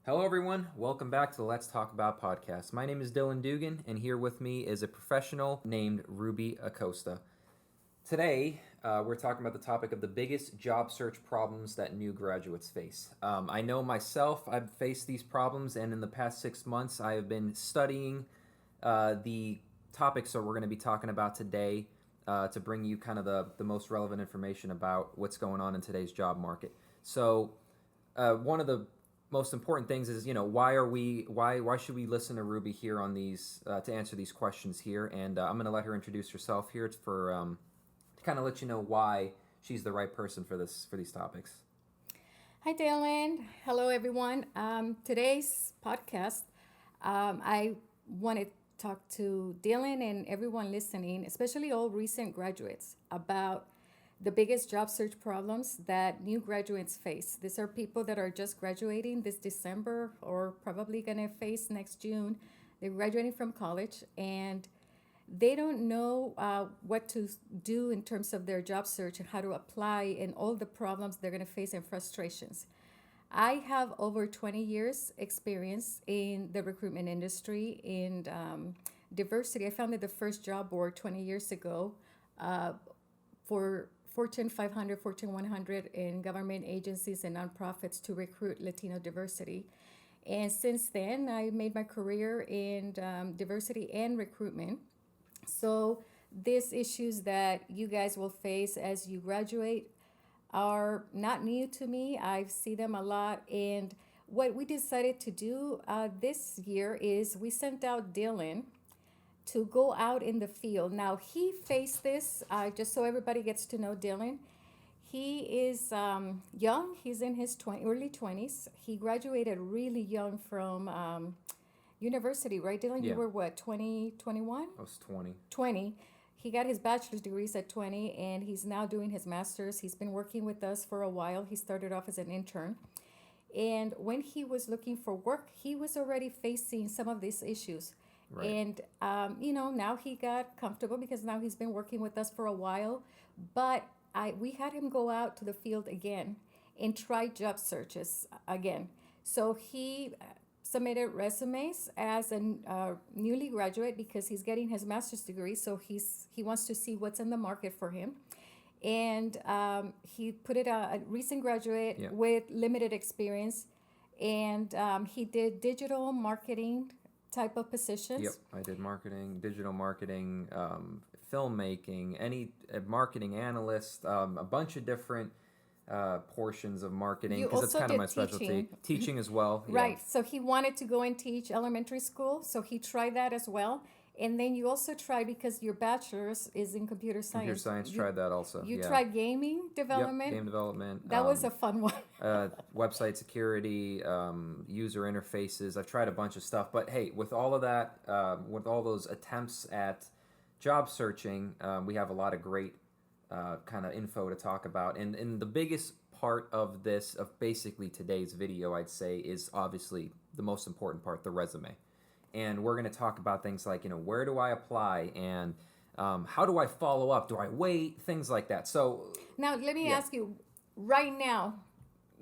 Hello, everyone. Welcome back to the Let's Talk About podcast. My name is Dylan Dugan, and here with me is a professional named Ruby Acosta. Today, we're talking about the topic of the biggest job search problems that new graduates face. I know myself, I've faced these problems, and in the past 6 months, I have been studying the topics that we're going to be talking about today to bring you kind of the most relevant information about what's going on in today's job market. So, one of the most important things is, why should we listen to Ruby here on these to answer these questions here? And I'm going to let her introduce herself here to kind of let you know why she's the right person for these topics. Hi, Dylan. Hello, everyone. Today's podcast, I want to talk to Dylan and everyone listening, especially all recent graduates, about the biggest job search problems that new graduates face. These are people that are just graduating this December or probably going to face next June. They're graduating from college and they don't know what to do in terms of their job search and how to apply and all the problems they're going to face and frustrations. I have over 20 years experience in the recruitment industry in diversity. I founded the first job board 20 years ago for Fortune 500, Fortune 100, and government agencies and nonprofits to recruit Latino diversity. And since then, I made my career in diversity and recruitment. So, these issues that you guys will face as you graduate are not new to me. I see them a lot. And what we decided to do this year is we sent out Dylan to go out in the field. Now, he faced this, just so everybody gets to know Dylan. He is young, he's in his early 20s. He graduated really young from university, right, Dylan? Yeah. You were what, 20, 21? I was 20. 20. He got his bachelor's degrees at 20 and he's now doing his master's. He's been working with us for a while. He started off as an intern. And when he was looking for work, he was already facing some of these issues. Right. And, now he got comfortable because now he's been working with us for a while. But we had him go out to the field again and try job searches again. So he submitted resumes as a newly graduate because he's getting his master's degree. So he wants to see what's in the market for him. And he put it a recent graduate Yeah. with limited experience. And he did digital marketing type of positions. Yep, I did marketing, digital marketing, filmmaking, any marketing analyst, a bunch of different portions of marketing You because it's also kind of did my specialty. teaching. Teaching as well. Yeah. Right. So he wanted to go and teach elementary school. So he tried that as well. And then you also tried, because your bachelor's is in computer science. Computer science, You, tried that also. you Yeah. tried gaming Yep, development. game development. That was a fun one. Website security, user interfaces. I've tried a bunch of stuff, but hey, with all of that, with all those attempts at job searching, we have a lot of great kind of info to talk about. And the biggest part of this, of basically today's video, I'd say, is obviously the most important part, the resume. And we're going to talk about things like, where do I apply, and how do I follow up? Do I wait? Things like that. So Now, let me Yeah. ask you right now,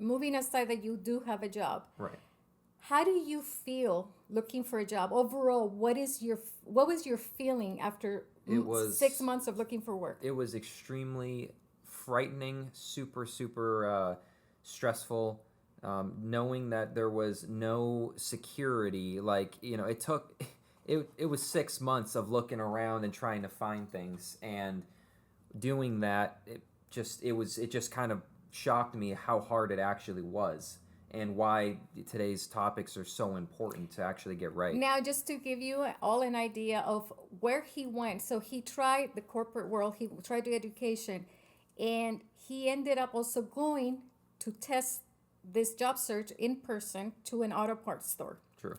moving aside that you do have a job, right. how do you feel looking for a job overall? What was your feeling after It was 6 months of looking for work? It was extremely frightening, super, super stressful, knowing that there was no security. Like, it was 6 months of looking around and trying to find things, and doing that, it just kind of shocked me how hard it actually was, and why today's topics are so important to actually get right. Now, just to give you all an idea of where he went. So he tried the corporate world, he tried the education, and he ended up also going to test this job search in person to an auto parts store. True.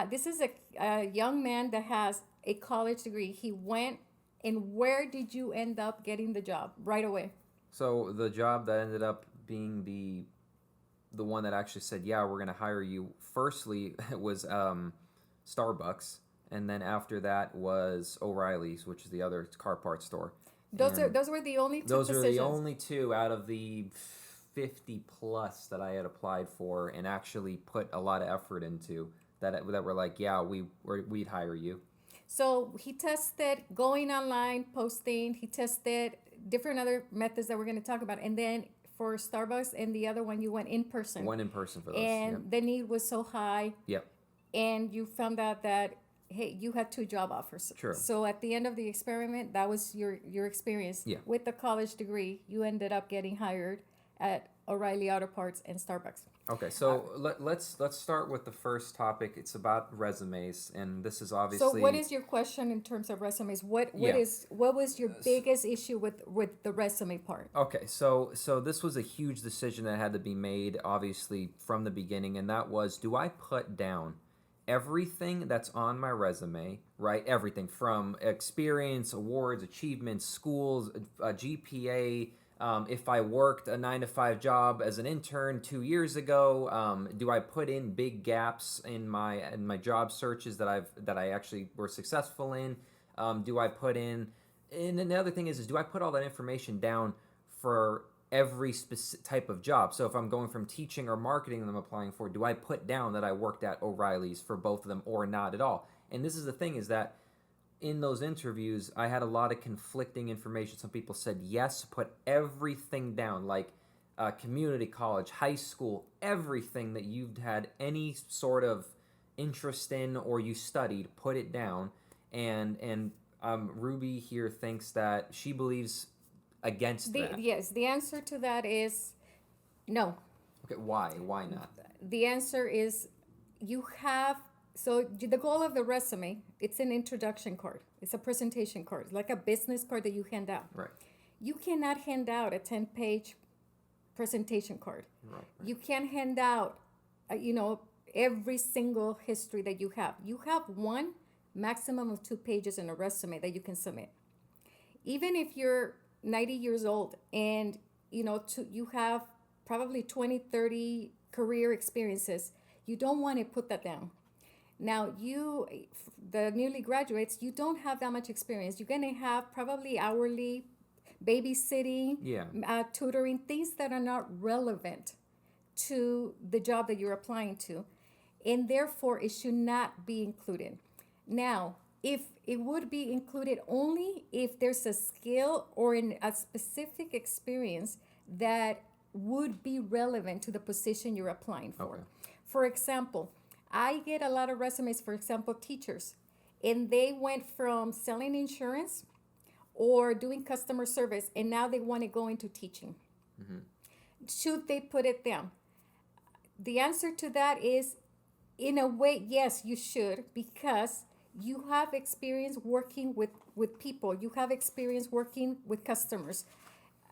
This is a young man that has a college degree. He went, and where did you end up getting the job right away? So the job that ended up being the one that actually said, yeah, we're going to hire you, firstly, it was Starbucks, and then after that was O'Reilly's, which is the other car parts store. Those were the only two Those positions. are the only two out of the 50 plus that I had applied for and actually put a lot of effort into that were like, yeah, we'd hire you. So he tested going online, posting. He tested different other methods that we're going to talk about. And then for Starbucks and the other one, you went in person. One in person for those. And Yep. the need was so high. Yep. And you found out that, hey, you had 2 job offers. True. So at the end of the experiment, that was your experience. Yeah. With the college degree, you ended up getting hired at O'Reilly Auto Parts and Starbucks. Okay, so let's start with the first topic. It's about resumes, and this is obviously. So what is your question in terms of resumes? What was your biggest issue with the resume part? Okay, so this was a huge decision that had to be made, obviously, from the beginning, and that was, do I put down everything that's on my resume, right? Everything from experience, awards, achievements, schools, GPA. If I worked a 9-to-5 job as an intern 2 years ago, do I put in big gaps in my job searches that I actually were successful in? Do I put in? And then the other thing is do I put all that information down for every specific type of job? So if I'm going from teaching or marketing that I'm applying for, do I put down that I worked at O'Reilly's for both of them or not at all? And this is the thing is that in those interviews, I had a lot of conflicting information. Some people said, yes, put everything down, like community college, high school, everything that you've had any sort of interest in or you studied, put it down. And Ruby here thinks that she believes against that. Yes, the answer to that is no. Okay, why? Why not? The answer is you have. So the goal of the resume, it's an introduction card. It's a presentation card, like a business card that you hand out. Right. You cannot hand out a 10-page presentation card. Right. You can't hand out, every single history that you have. You have one, maximum of 2 pages in a resume that you can submit. Even if you're 90 years old and, you have probably 20, 30 career experiences, you don't want to put that down. Now, the newly graduates, you don't have that much experience. You're going to have probably hourly babysitting, tutoring, things that are not relevant to the job that you're applying to. And therefore, it should not be included. Now, if it would be included only if there's a skill or a specific experience that would be relevant to the position you're applying for. Okay. For example, I get a lot of resumes, for example, teachers, and they went from selling insurance or doing customer service, and now they want to go into teaching. Mm-hmm. Should they put it down? The answer to that is, in a way, yes, you should, because you have experience working with people. You have experience working with customers.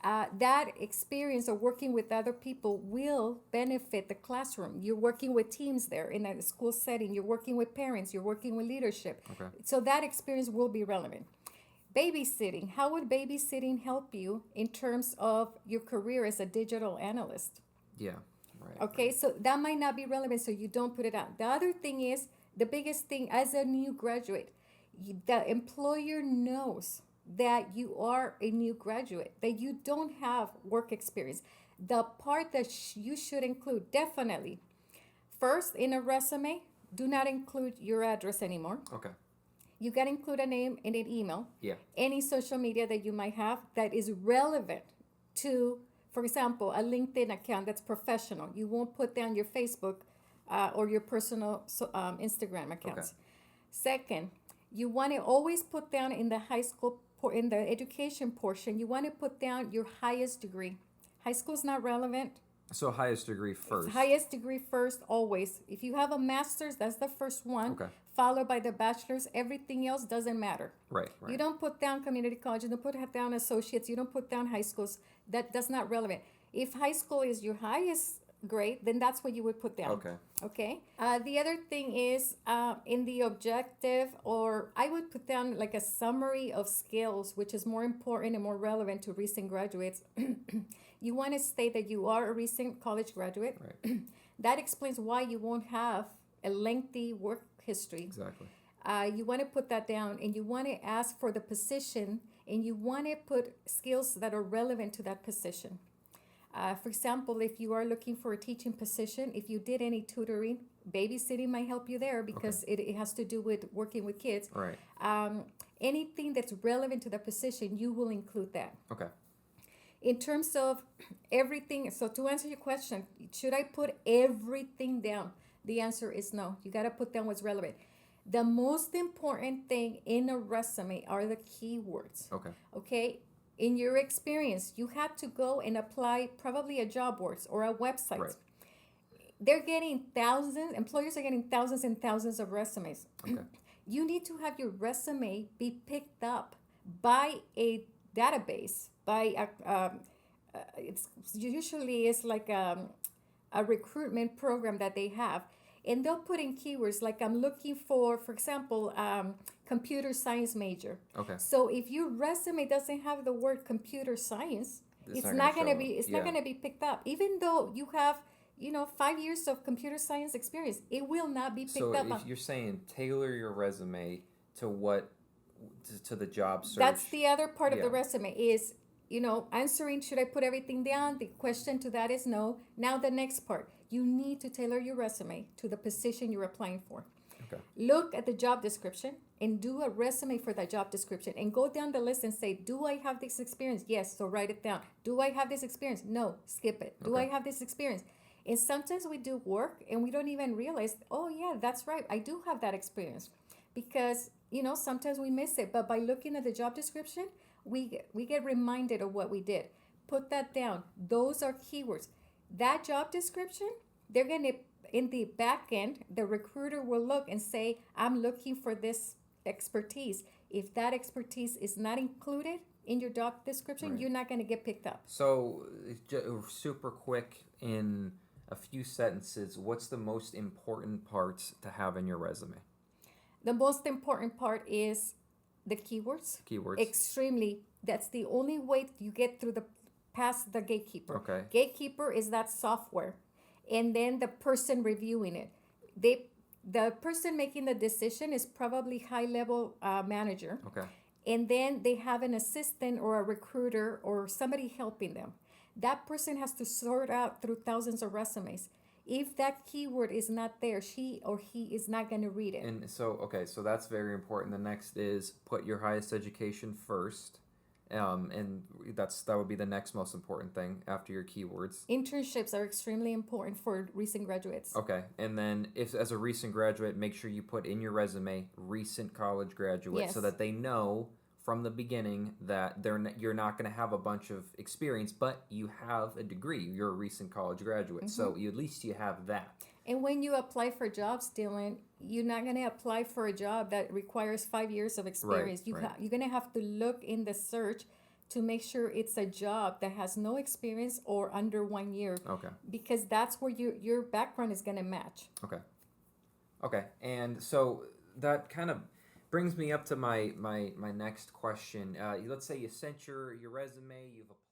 That experience of working with other people will benefit the classroom. You're working with teams there in a school setting. You're working with parents. You're working with leadership. Okay. So that experience will be relevant. Babysitting. How would babysitting help you in terms of your career as a digital analyst? Yeah. Right. Okay, right. so that might not be relevant, so you don't put it out. The other thing is, the biggest thing as a new graduate, the employer knows that you are a new graduate, that you don't have work experience. The part that you should include, definitely, first in a resume, do not include your address anymore. Okay. You got to include a name and an email. Yeah. Any social media that you might have that is relevant to, for example, a LinkedIn account that's professional. You won't put down your Facebook or your personal Instagram accounts. Okay. Second, you want to always put down in the high school, in the education portion, you want to put down your highest degree. High school is not relevant. So highest degree first. Highest degree first, always. If you have a master's, that's the first one, Okay. followed by the bachelor's. Everything else doesn't matter. Right. You don't put down community college. You don't put down associates. You don't put down high schools. That's not relevant. If high school is your highest grade, then that's what you would put down. Okay. Okay. The other thing is in the objective, or I would put down like a summary of skills, which is more important and more relevant to recent graduates. You want to state that you are a recent college graduate. Right. That explains why you won't have a lengthy work history. Exactly. You want to put that down, and you want to ask for the position, and you want to put skills that are relevant to that position. For example, if you are looking for a teaching position, if you did any tutoring, babysitting might help you there because it has to do with working with kids. Right. Anything that's relevant to the position, you will include that. Okay. In terms of everything, so to answer your question, should I put everything down? The answer is no. You got to put down what's relevant. The most important thing in a resume are the keywords. Okay. Okay? In your experience, you had to go and apply probably a job boards or a website. Right. They're getting thousands, employers are getting thousands and thousands of resumes. Okay. You need to have your resume be picked up by a database, by it's usually it's like a recruitment program that they have, and they'll put in keywords like I'm looking for example, computer science major. Okay. So if your resume doesn't have the word computer science, it's not gonna be picked up, even though you have 5 years of computer science experience. It will not be picked up. So if you're saying tailor your resume to to the job search. That's the other part of the resume is, answering, should I put everything down? The question to that is no. Now the next part, you need to tailor your resume to the position you're applying for. Okay. Look at the job description and do a resume for that job description and go down the list and say, do I have this experience? Yes, so write it down. Do I have this experience? No, skip it. Do I have this experience? And sometimes we do work and we don't even realize, oh yeah, that's right, I do have that experience. Because, sometimes we miss it, but by looking at the job description, we get reminded of what we did. Put that down. Those are keywords. That job description, they're going to, in the back end, the recruiter will look and say, I'm looking for this expertise. If that expertise is not included in your job description, you're not going to get picked up. So, super quick, in a few sentences, what's the most important parts to have in your resume? The most important part is the keywords. Keywords. Extremely. That's the only way you get through past the gatekeeper. Okay. Gatekeeper is that software, and then the person reviewing it. The person making the decision is probably high-level manager. Okay. And then they have an assistant or a recruiter or somebody helping them. That person has to sort out through thousands of resumes. If that keyword is not there, she or he is not going to read it. And so that's very important. The next is put your highest education first. And that would be the next most important thing after your keywords. Internships are extremely important for recent graduates. Okay. And then if as a recent graduate, make sure you put in your resume recent college graduate so that they know from the beginning that you're not going to have a bunch of experience, but you have a degree. You're a recent college graduate. So at least you have that. And when you apply for jobs, Dylan, you're not going to apply for a job that requires 5 years of experience. You're going to have to look in the search to make sure it's a job that has no experience or under 1 year. Okay. Because that's where your background is going to match. Okay. And so that kind of brings me up to my next question. Let's say you sent your resume, you've applied.